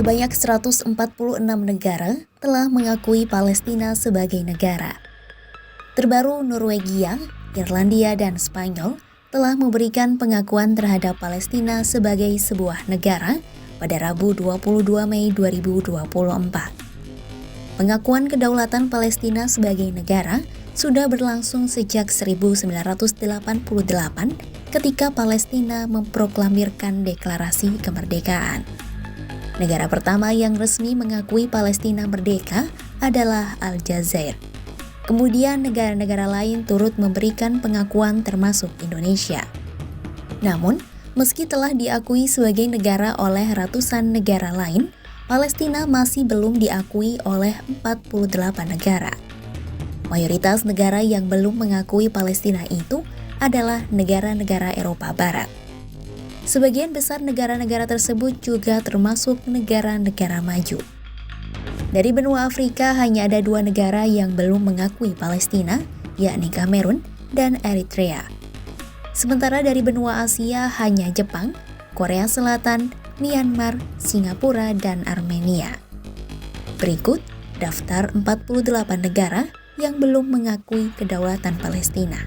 Sebanyak 146 negara telah mengakui Palestina sebagai negara. Terbaru Norwegia, Irlandia, dan Spanyol telah memberikan pengakuan terhadap Palestina sebagai sebuah negara pada Rabu 22 Mei 2024. Pengakuan kedaulatan Palestina sebagai negara sudah berlangsung sejak 1988 ketika Palestina memproklamirkan deklarasi kemerdekaan. Negara pertama yang resmi mengakui Palestina merdeka adalah Aljazair. Kemudian negara-negara lain turut memberikan pengakuan termasuk Indonesia. Namun, meski telah diakui sebagai negara oleh ratusan negara lain, Palestina masih belum diakui oleh 48 negara. Mayoritas negara yang belum mengakui Palestina itu adalah negara-negara Eropa Barat. Sebagian besar negara-negara tersebut juga termasuk negara-negara maju. Dari benua Afrika hanya ada 2 negara yang belum mengakui Palestina, yakni Kamerun dan Eritrea. Sementara dari benua Asia hanya Jepang, Korea Selatan, Myanmar, Singapura, dan Armenia. Berikut daftar 48 negara yang belum mengakui kedaulatan Palestina.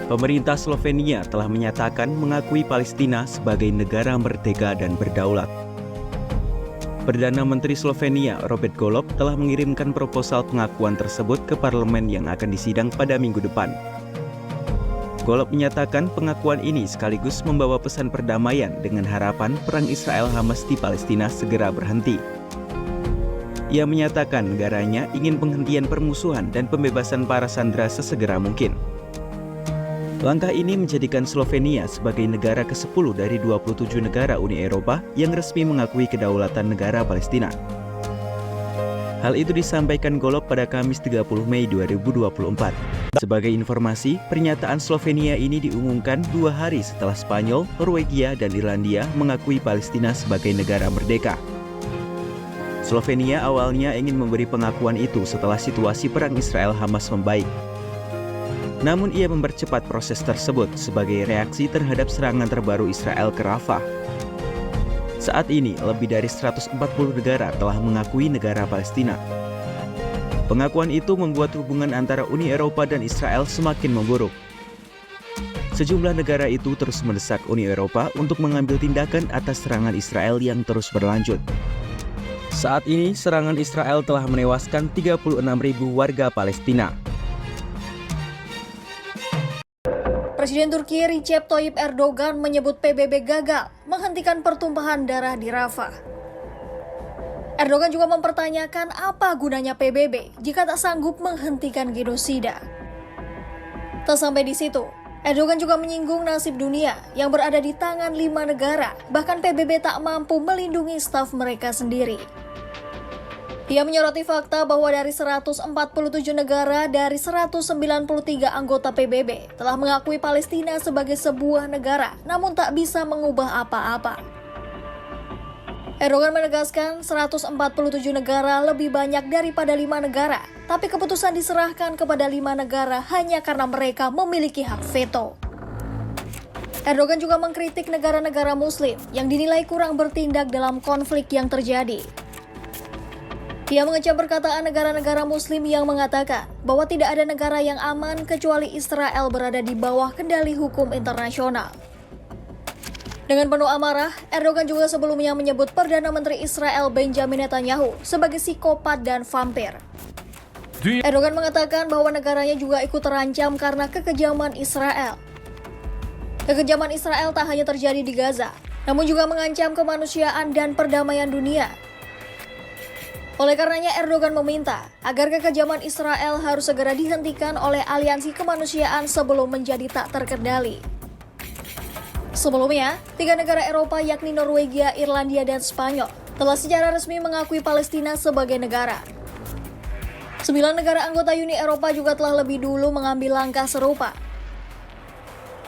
Pemerintah Slovenia telah menyatakan mengakui Palestina sebagai negara merdeka dan berdaulat. Perdana Menteri Slovenia, Robert Golob, telah mengirimkan proposal pengakuan tersebut ke parlemen yang akan disidang pada minggu depan. Golob menyatakan pengakuan ini sekaligus membawa pesan perdamaian dengan harapan perang Israel-Hamas di Palestina segera berhenti. Ia menyatakan negaranya ingin penghentian permusuhan dan pembebasan para sandera sesegera mungkin. Langkah ini menjadikan Slovenia sebagai negara ke-10 dari 27 negara Uni Eropa yang resmi mengakui kedaulatan negara Palestina. Hal itu disampaikan Golob pada Kamis 30 Mei 2024. Sebagai informasi, pernyataan Slovenia ini diumumkan 2 hari setelah Spanyol, Norwegia, dan Irlandia mengakui Palestina sebagai negara merdeka. Slovenia awalnya ingin memberi pengakuan itu setelah situasi perang Israel-Hamas membaik. Namun ia mempercepat proses tersebut sebagai reaksi terhadap serangan terbaru Israel ke Rafah. Saat ini, lebih dari 140 negara telah mengakui negara Palestina. Pengakuan itu membuat hubungan antara Uni Eropa dan Israel semakin memburuk. Sejumlah negara itu terus mendesak Uni Eropa untuk mengambil tindakan atas serangan Israel yang terus berlanjut. Saat ini, serangan Israel telah menewaskan 36.000 warga Palestina. Presiden Turki Recep Tayyip Erdogan menyebut PBB gagal menghentikan pertumpahan darah di Rafah. Erdogan juga mempertanyakan apa gunanya PBB jika tak sanggup menghentikan genosida. Tak sampai di situ, Erdogan juga menyinggung nasib dunia yang berada di tangan 5 negara, bahkan PBB tak mampu melindungi staf mereka sendiri. Ia menyoroti fakta bahwa dari 147 negara dari 193 anggota PBB telah mengakui Palestina sebagai sebuah negara, namun tak bisa mengubah apa-apa. Erdogan menegaskan 147 negara lebih banyak daripada 5 negara, tapi keputusan diserahkan kepada 5 negara hanya karena mereka memiliki hak veto. Erdogan juga mengkritik negara-negara Muslim yang dinilai kurang bertindak dalam konflik yang terjadi. Ia mengecam perkataan negara-negara Muslim yang mengatakan bahwa tidak ada negara yang aman kecuali Israel berada di bawah kendali hukum internasional. Dengan penuh amarah, Erdogan juga sebelumnya menyebut Perdana Menteri Israel Benjamin Netanyahu sebagai psikopat dan vampir. Erdogan mengatakan bahwa negaranya juga ikut terancam karena kekejaman Israel. Kekejaman Israel tak hanya terjadi di Gaza, namun juga mengancam kemanusiaan dan perdamaian dunia. Oleh karenanya Erdogan meminta agar kekejaman Israel harus segera dihentikan oleh aliansi kemanusiaan sebelum menjadi tak terkendali. Sebelumnya, 3 negara Eropa yakni Norwegia, Irlandia, dan Spanyol telah secara resmi mengakui Palestina sebagai negara. 9 negara anggota Uni Eropa juga telah lebih dulu mengambil langkah serupa.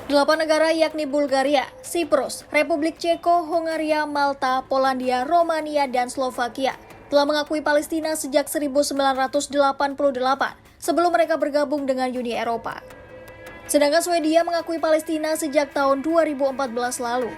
8 negara yakni Bulgaria, Siprus, Republik Ceko, Hongaria, Malta, Polandia, Romania, dan Slovakia telah mengakui Palestina sejak 1988 sebelum mereka bergabung dengan Uni Eropa. Sedangkan Swedia mengakui Palestina sejak tahun 2014 lalu.